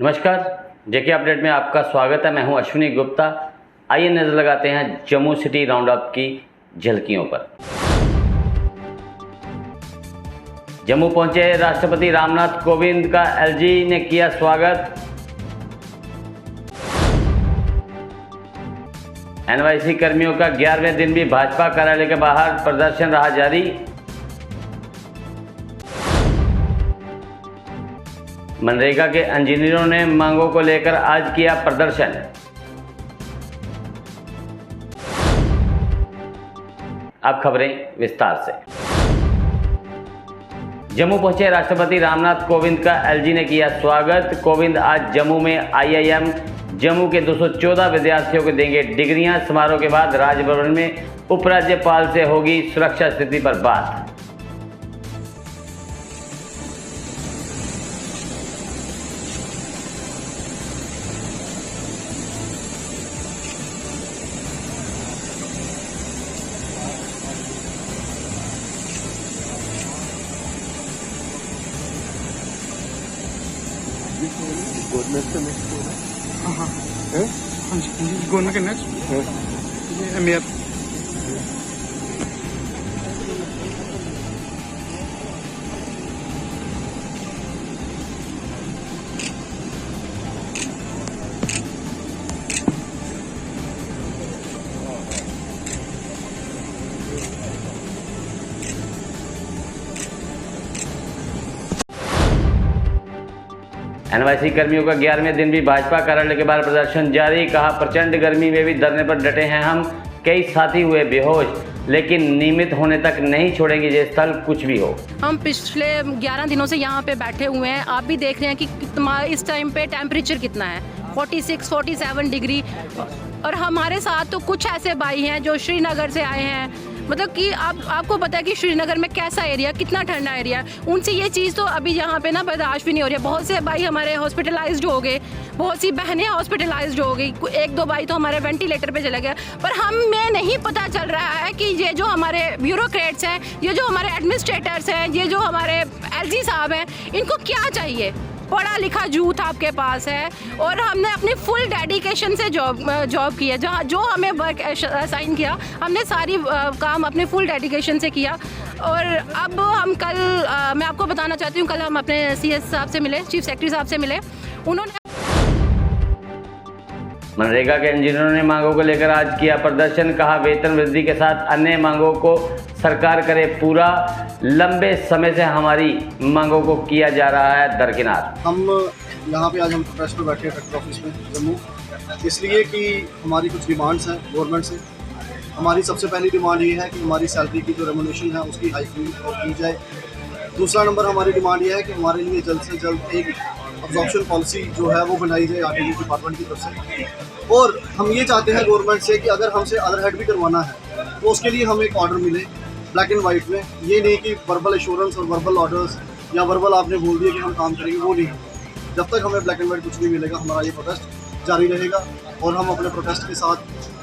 नमस्कार, जेके अपडेट में आपका स्वागत है। मैं हूं अश्विनी गुप्ता। आइए नजर लगाते हैं जम्मू सिटी राउंड अप की झलकियों पर। जम्मू पहुंचे राष्ट्रपति रामनाथ कोविंद का एलजी ने किया स्वागत। एनवाईसी कर्मियों का 11वें दिन भी भाजपा कार्यालय के बाहर प्रदर्शन रहा जारी। मनरेगा के इंजीनियरों ने मांगों को लेकर आज किया प्रदर्शन। अब खबरें विस्तार से। जम्मू पहुंचे राष्ट्रपति रामनाथ कोविंद का एलजी ने किया स्वागत। कोविंद आज जम्मू में आईआईएम जम्मू के 214 विद्यार्थियों को देंगे डिग्रियां। समारोह के बाद राजभवन में उपराज्यपाल से होगी सुरक्षा स्थिति पर बात। गवर्नमेंट का नेक्स्ट होगा। हाँ हैं? गवर्नमेंट का नेक्स्ट मेयर एनवाईसी कर्मियों का 11वें दिन भी भाजपा कार्यालय के बाहर प्रदर्शन जारी। कहा, प्रचंड गर्मी में भी धरने पर डटे हैं हम। कई साथी हुए बेहोश, लेकिन नियमित होने तक नहीं छोड़ेंगे ये स्थल कुछ भी हो। हम पिछले 11 दिनों से यहाँ पे बैठे हुए हैं। आप भी देख रहे हैं कि इस टाइम पे टेम्परेचर कितना है, 46-47 डिग्री। और हमारे साथ तो कुछ ऐसे भाई हैं जो श्रीनगर से आए हैं। मतलब कि आपको पता है कि श्रीनगर में कैसा एरिया, कितना ठंडा एरिया है। उनसे ये चीज़ तो अभी यहाँ पे ना बर्दाश्त भी नहीं हो रही है। बहुत से भाई हमारे हॉस्पिटलाइज्ड हो गए, बहुत सी बहनें हॉस्पिटलाइज्ड हो गई, 1-2 भाई तो हमारे वेंटिलेटर पे चले गए। पर हमें नहीं पता चल रहा है कि ये जो हमारे ब्यूरोक्रेट्स हैं, ये जो हमारे एडमिनिस्ट्रेटर्स हैं, ये जो हमारे एलजी साहब हैं, इनको क्या चाहिए। पढ़ा लिखा यूथ आपके पास है और हमने अपनी फुल डेडिकेशन से जॉब की है। जहाँ जो हमें वर्क असाइन किया, हमने सारी काम अपने फुल डेडिकेशन से किया। और अब हम कल मैं आपको बताना चाहती हूँ, कल हम अपने सीएस साहब से मिले, चीफ सेक्रेटरी साहब से मिले। उन्होंने मनरेगा के इंजीनियरों ने मांगों को लेकर आज किया प्रदर्शन। कहा, वेतन वृद्धि के साथ अन्य मांगों को सरकार करे पूरा। लंबे समय से हमारी मांगों को किया जा रहा है दरकिनार। हम यहाँ पे आज हम प्रोटेस्ट पर बैठे हैं कलेक्टर ऑफिस में जम्मू, इसलिए कि हमारी कुछ डिमांड्स हैं गवर्नमेंट से। हमारी सबसे पहली डिमांड ये है कि हमारी सैलरी की जो रेमुनेशन है उसकी हाइक की जाए। दूसरा नंबर हमारी डिमांड ये है कि हमारे लिए जल्द से जल्द एक अब्जॉर्प्शन पॉलिसी जो है वो बनाई जाए आरटीडी डिपार्टमेंट की तरफ से। और हम ये चाहते हैं गवर्नमेंट से कि अगर हमसे अदर हेड भी करवाना है तो उसके लिए हमें एक ऑर्डर मिले ब्लैक एंड वाइट में। ये नहीं कि वर्बल एश्योरेंस और वर्बल ऑर्डर्स या वर्बल आपने बोल दिया कि हम काम करेंगे, वो नहीं। जब तक हमें ब्लैक एंड वाइट कुछ नहीं मिलेगा, हमारा ये प्रोटेस्ट जारी रहेगा। और हम अपने प्रोटेस्ट के साथ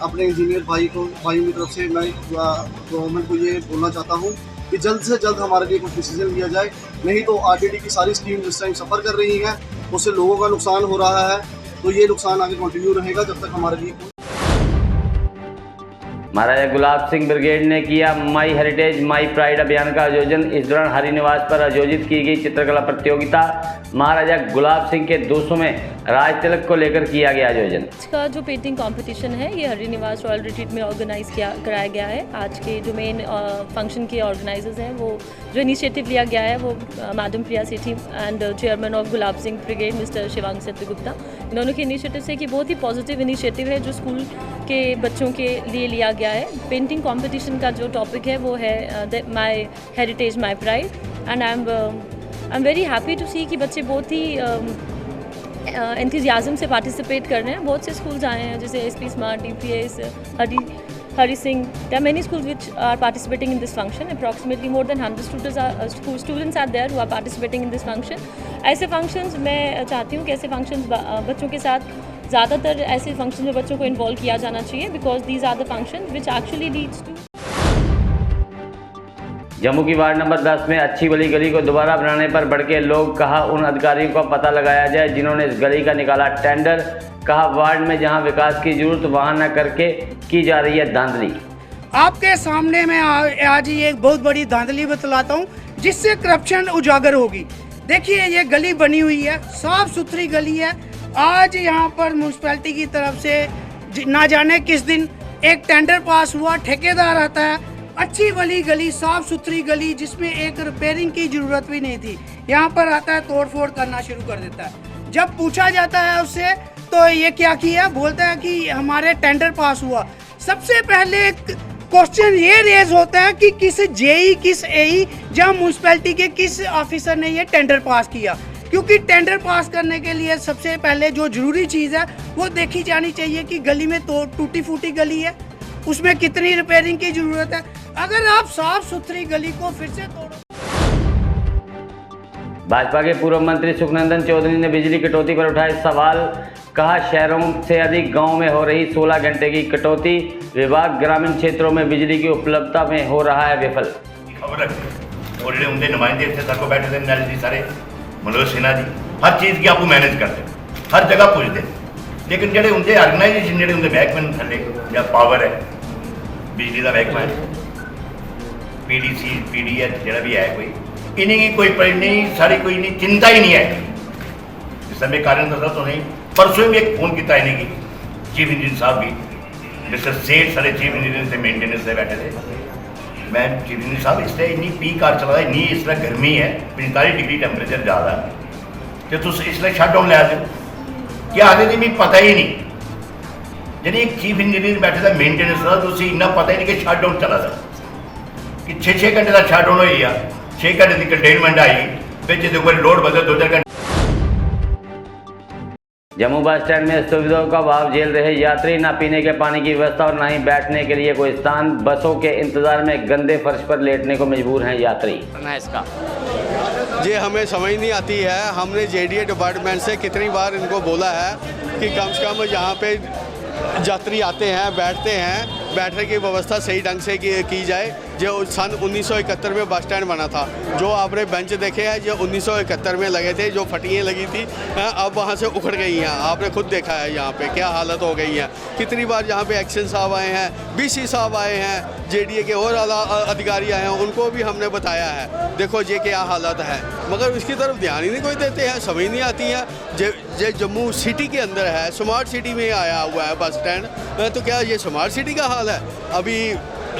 अपने इंजीनियर भाइयों की तरफ से मैं गवर्नमेंट को ये बोलना चाहता हूँ कि जल्द से जल्द हमारे लिए कुछ डिसीजन लिया जाए। नहीं तो आरटीडी की सारी स्कीम जिस टाइम सफ़र कर रही हैं उससे लोगों का नुकसान हो रहा है, तो ये नुकसान आगे कंटिन्यू रहेगा जब तक हमारे लिए। महाराजा गुलाब सिंह ब्रिगेड ने किया माई हेरिटेज माई प्राइड अभियान का आयोजन। इस दौरान हरि निवास पर आयोजित की गई चित्रकला प्रतियोगिता। महाराजा गुलाब सिंह के 200वें राज तिलक को लेकर किया गया आयोजन। इसका जो पेंटिंग कंपटीशन है ये हरि निवास रॉयल रिट्रीट में ऑर्गेनाइज कराया गया है। आज के जो मेन फंक्शन के ऑर्गेनाइजर्स हैं, वो जो इनिशिएटिव लिया गया है वो madam Priya Sethi and chairman of Gulab Singh brigade mister Shivang Satyagupta, इन्होंने के इनिशिएटिव से कि बहुत ही पॉजिटिव इनिशिएटिव है जो स्कूल के बच्चों के लिए लिया गया है। पेंटिंग कंपटीशन का जो टॉपिक है वो है my heritage my pride and I am very happy to see कि बच्चे बहुत ही एंथुसियाज्म से पार्टिसिपेट कर रहे हैं। बहुत से स्कूल्स आए हैं जैसे SP smart, DPS, Hari Singh. There are many schools which are participating in this function. Approximately more than 100 students are there who are participating in this function. ऐसे functions मैं चाहती हूँ कि ऐसे functions बच्चों के साथ ज़्यादातर ऐसे functions में बच्चों को involve किया जाना चाहिए because these are the functions which actually leads to Jammu की वार्ड नंबर 10 में अच्छी वाली गली को दोबारा बनाने पर भड़के लोग। कहा उन अधिकारियों का पता लगाया जाए जिन्होंने इस गली का निकाला टेंडर। कहा वार्ड में जहां विकास की जरूरत वहां न करके की जा रही है धांधली। आपके सामने मैं आज ये एक बहुत बड़ी धांधली बतलाता हूँ जिससे करप्शन उजागर होगी। देखिए ये गली बनी हुई है, साफ सुथरी गली है। आज यहाँ पर म्यूनसिपैलिटी की तरफ से ना जाने किस दिन एक टेंडर पास हुआ, ठेकेदार आता है, अच्छी वाली गली, साफ सुथरी गली जिसमें एक रिपेयरिंग की ज़रूरत भी नहीं थी, यहाँ पर आता है तोड़ फोड़ करना शुरू कर देता है। जब पूछा जाता है उससे तो ये क्या किया, बोलता है कि हमारे टेंडर पास हुआ। सबसे पहले क्वेश्चन ये रेज होता है कि किस जेई किस एई या म्यूनसिपैलिटी के किस ऑफिसर ने ये टेंडर पास किया, क्योंकि टेंडर पास करने के लिए सबसे पहले जो जरूरी चीज़ है वो देखी जानी चाहिए कि गली में तो टूटी फूटी गली है, उसमें कितनी रिपेयरिंग की ज़रूरत है। अगर आप साफ सुथरी गली को फिर से तोड़ो। भाजपा के पूर्व मंत्री सुखनंदन चौधरी ने बिजली कटौती पर उठाए सवाल। कहा शहरों से अधिक गांव में हो रही 16 घंटे की कटौती। विभाग ग्रामीण क्षेत्रों में बिजली की उपलब्धता में हो रहा है विफल। खबर और जो उनके नुमाइंदे थे सर को बैठे थे नल जी सारे मनोज सिन्हा जी हर चीज़ की आपको मैनेज करते हर जगह पूछते, लेकिन जो उनके ऑर्गेनाइजेशन जो उनके महकमे थले या पावर है बिजली का महकमा है PDC PDH जो भी है कोई इन्हें की कोई नहीं सारी कोई नहीं चिंता ही नहीं है। इस समय कारण दसा तो नहीं, परसों भी एक फोन किया इन्हें की चीफ इंजीनियर साहब भी मिस्टर सेठ सारे चीफ इंजीनियर से मेंटेनेंस से बैठे थे। मैं चीफ इंजीनियर साहब इसलिए इन्नी पीक आ चला इन्नी इसलिए गर्मी है 45 डिग्री टेंपरेचर ज़्यादा तो तुम इसलिए शट डाउन लै दो क्या आगे नहीं मैं पता ही नहीं। जी एक चीफ इंजीनियर बैठे था मेंटेनेंस का तो इन्ना पता ही नहीं कि शट डाउन चला था कि 6-6 घंटे का शट डाउन हो गया, 6 घंटे की कंटेनमेंट आई बिच लोड बदल 2-4 घंटे। जम्मू बस स्टैंड में सुविधाओं का अभाव झेल रहे यात्री। न पीने के पानी की व्यवस्था और न ही बैठने के लिए कोई स्थान। बसों के इंतजार में गंदे फर्श पर लेटने को मजबूर हैं यात्री। इसका ये हमें समझ नहीं आती है। हमने JDA डिपार्टमेंट से कितनी बार इनको बोला है कि कम से कम यहाँ पे यात्री आते हैं बैठते हैं, बैठने की व्यवस्था सही ढंग से की जाए। जो सन 1971 में बस स्टैंड बना था, जो आपने बेंच देखे हैं जो 1971 में लगे थे, जो फटियाँ लगी थी अब वहाँ से उखड़ गई हैं। आपने खुद देखा है यहाँ पे क्या हालत हो गई है। कितनी बार यहाँ पे एक्शन साहब आए हैं, BC साहब आए हैं, JDA के और आला अधिकारी आए हैं, उनको भी हमने बताया है देखो ये क्या हालत है, मगर उसकी तरफ ध्यान ही नहीं कोई देते हैं। समझ नहीं आती है। जो जम्मू सिटी के अंदर है, स्मार्ट सिटी में आया हुआ है बस स्टैंड, तो क्या ये स्मार्ट सिटी का हाल है। अभी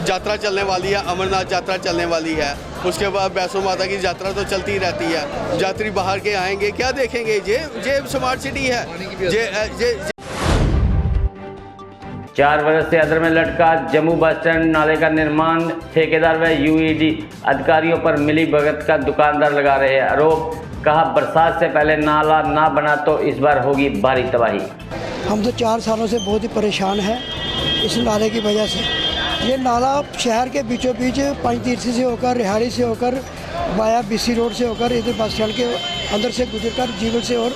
यात्रा चलने वाली है, अमरनाथ यात्रा चलने वाली है, उसके बाद वैष्णो माता की यात्रा तो चलती ही रहती है। यात्री बाहर के आएंगे क्या देखेंगे, ये स्मार्ट सिटी है। ये 4 वर्ष से अधर में लटका जम्मू बस स्टैंड नाले का निर्माण। ठेकेदार व UED अधिकारियों पर मिली भगत का दुकानदार लगा रहे हैं आरोप। कहा बरसात से पहले नाला ना बना तो इस बार होगी भारी तबाही। हम तो 4 सालों से बहुत ही परेशान हैं इस नाले की वजह से। ये नाला शहर के बीचों बीच पंचतीर्थी से होकर, रिहाड़ी से होकर, वाया BC रोड से होकर इधर बस स्टैंड के अंदर से गुजरकर जीवल से और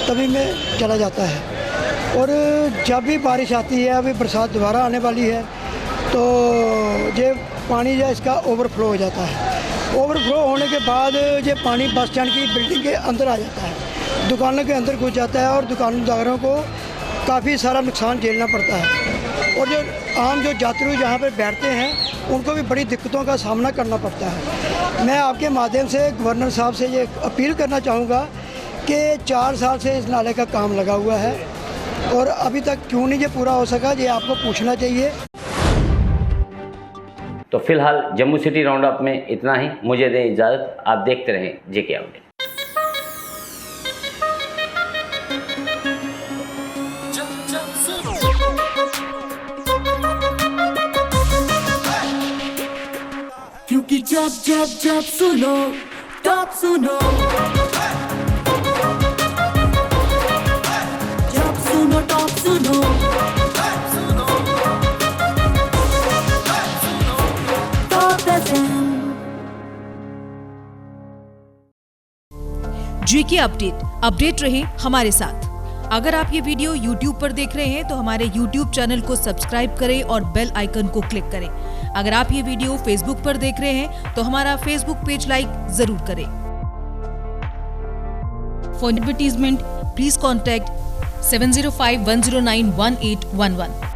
तभी में चला जाता है। और जब भी बारिश आती है, अभी बरसात दोबारा आने वाली है, तो ये पानी जो इसका ओवरफ्लो हो जाता है। ओवरफ्लो होने के बाद ये पानी बस स्टैंड की बिल्डिंग के अंदर आ जाता है, दुकानों के अंदर घुस जाता है और दुकानदारों को काफ़ी सारा नुकसान झेलना पड़ता है। और जो आम जो यात्री जहाँ पर बैठते हैं उनको भी बड़ी दिक्कतों का सामना करना पड़ता है। मैं आपके माध्यम से गवर्नर साहब से ये अपील करना चाहूँगा कि 4 साल से इस नाले का काम लगा हुआ है और अभी तक क्यों नहीं ये पूरा हो सका, ये आपको पूछना चाहिए। तो फिलहाल जम्मू सिटी राउंड अप में इतना ही। मुझे दें इजाज़त, आप देखते रहें JK अपडेट। क्योंकि जब जब जब सुनो टॉप सुनो, जब सुनो टॉप सुनो, टॉप FM। JK अपडेट रहे हमारे साथ। अगर आप ये वीडियो YouTube पर देख रहे हैं तो हमारे YouTube चैनल को सब्सक्राइब करें और बेल आइकन को क्लिक करें। अगर आप ये वीडियो फेसबुक पर देख रहे हैं तो हमारा फेसबुक पेज लाइक जरूर करें। For advertisement please contact 7051091811।